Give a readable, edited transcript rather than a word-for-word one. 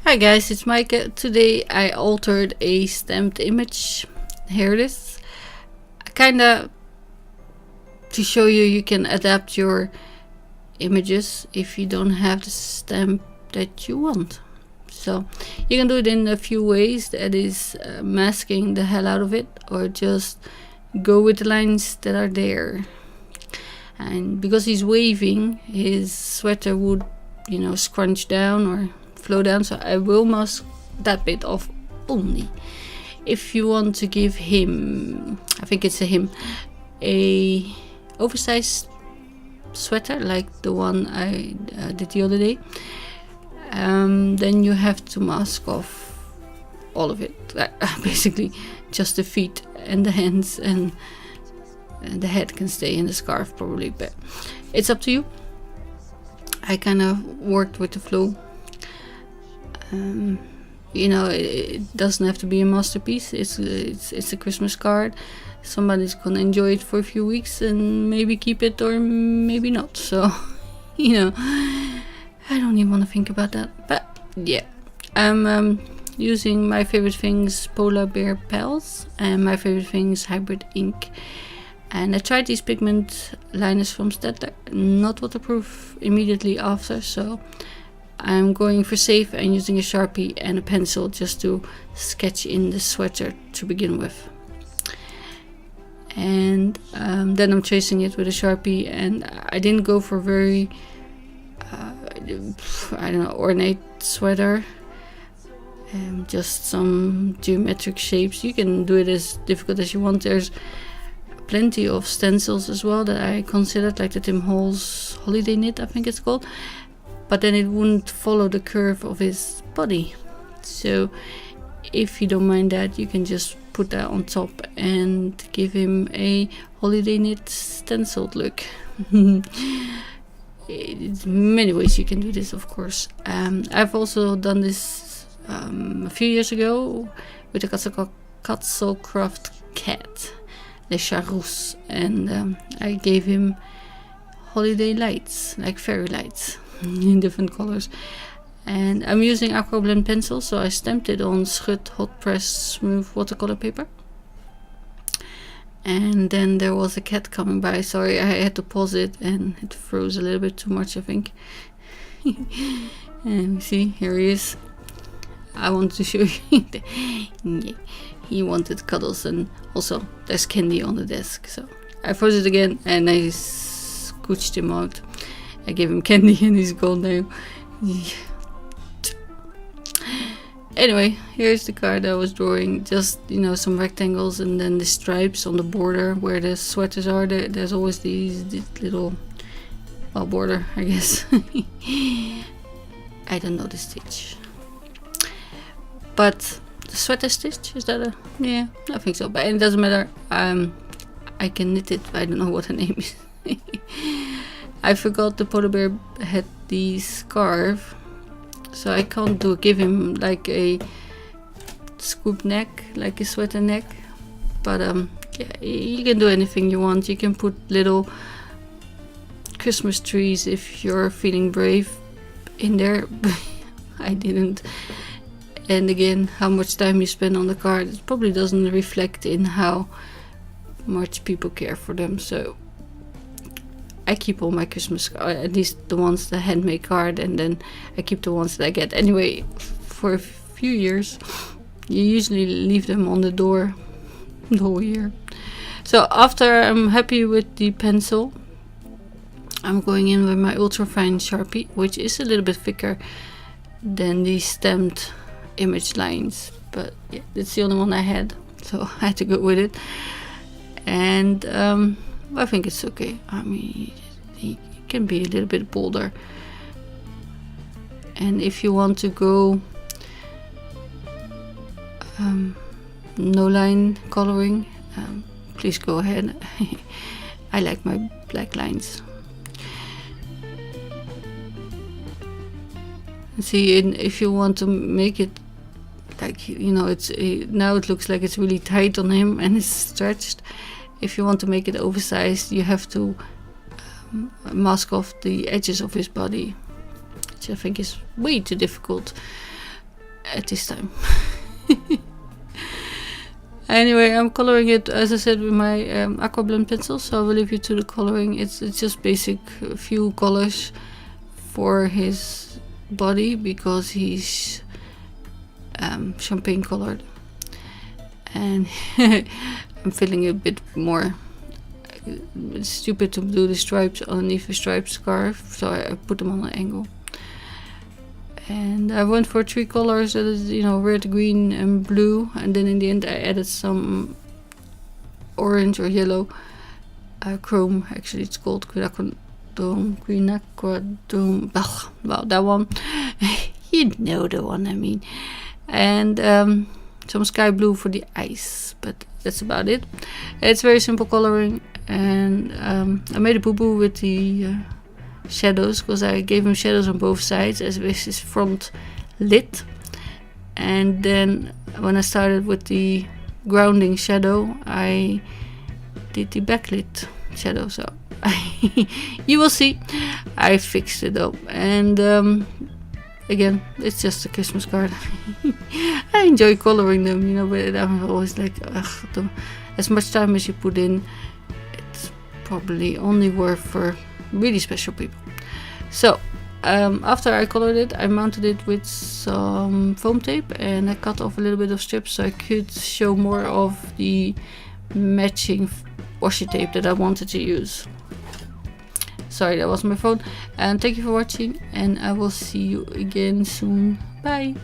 Hi guys, it's Micah. Today I altered a stamped image. Here it is. Kinda to show you can adapt your images if you don't have the stamp that you want. So you can do it in a few ways. That is masking the hell out of it, or just go with the lines that are there. And because he's waving, his sweater would, scrunch down or flow down, so I will mask that bit off only. If you want to give him, I think it's a him, a oversized sweater like the one I did the other day, then you have to mask off all of it, basically just the feet and the hands, and the head can stay in the scarf probably, but it's up to you. I kind of worked with the flow. It doesn't have to be a masterpiece. It's a Christmas card. Somebody's gonna enjoy it for a few weeks and maybe keep it or maybe not. So, I don't even want to think about that. But yeah, I'm using My Favorite Things Polar Bear Pals and My Favorite Things Hybrid Ink. And I tried these pigment liners from Staedtler, not waterproof immediately after, so I'm going for safe and using a Sharpie and a pencil just to sketch in the sweater to begin with. And then I'm tracing it with a Sharpie, and I didn't go for very, ornate sweater. Just some geometric shapes. You can do it as difficult as you want. There's plenty of stencils as well that I considered, like the Tim Holtz Holiday Knit, I think it's called. But then it wouldn't follow the curve of his body. So if you don't mind that, you can just put that on top and give him a holiday knit stenciled look. Many ways you can do this, of course. I've also done this a few years ago with the Katzelcraft cat, Le Charous, and I gave him holiday lights, like fairy lights, in different colors. And I'm using aqua blend pencil, so I stamped it on Schut hot press smooth watercolor paper. And then there was a cat coming by. Sorry, I had to pause it and it froze a little bit too much, I think. And see, here he is. I want to show you. Yeah, he wanted cuddles, and also there's candy on the desk. So I froze it again and I scooched him out. I gave him candy and he's gone now. Yeah. Anyway, here's the card I was drawing. Just, some rectangles and then the stripes on the border where the sweaters are. There's always these little, border, I guess. I don't know the stitch. But the sweater stitch, is that a... Yeah, I think so. But it doesn't matter. I can knit it. I don't know what the name is. I forgot the polar bear had the scarf, so I can't give him like a scoop neck, like a sweater neck. But yeah, you can do anything you want. You can put little Christmas trees if you're feeling brave in there. I didn't. And again, how much time you spend on the card, it probably doesn't reflect in how much people care for them. So I keep all my Christmas cards, at least the ones the handmade card, and then I keep the ones that I get. Anyway, for a few years, you usually leave them on the door the whole year. So after I'm happy with the pencil, I'm going in with my ultrafine Sharpie, which is a little bit thicker than the stamped image lines. But yeah, that's the only one I had, so I had to go with it. And I think it's okay. I mean, it can be a little bit bolder. And if you want to go no line coloring, please go ahead. I like my black lines. See, if you want to make it like, it's now it looks like it's really tight on him and it's stretched. If you want to make it oversized, you have to mask off the edges of his body, which I think is way too difficult. at this time. Anyway, I'm coloring it, as I said, with my aqua blend pencil, so I will leave you to the coloring. It's just basic few colors for his body because he's champagne colored, and I'm feeling a bit more. It's stupid to do the stripes underneath a striped scarf, so I put them on an angle. And I went for 3 colors, that is, you know, red, green and blue, and then in the end I added some orange or yellow chrome. Actually it's called quinacridone, well, that one. You know the one I mean. And some sky blue for the eyes, but that's about it. It's very simple coloring, and I made a boo-boo with the shadows because I gave him shadows on both sides as with his front lid. And then when I started with the grounding shadow, I did the backlit shadow, so you will see I fixed it up. And again, it's just a Christmas card. I enjoy coloring them, you know, but I'm always like, ugh, as much time as you put in, it's probably only worth for really special people. So after I colored it, I mounted it with some foam tape, and I cut off a little bit of strips so I could show more of the matching washi tape that I wanted to use. Sorry, that was my phone. And thank you for watching, and I will see you again soon. Bye.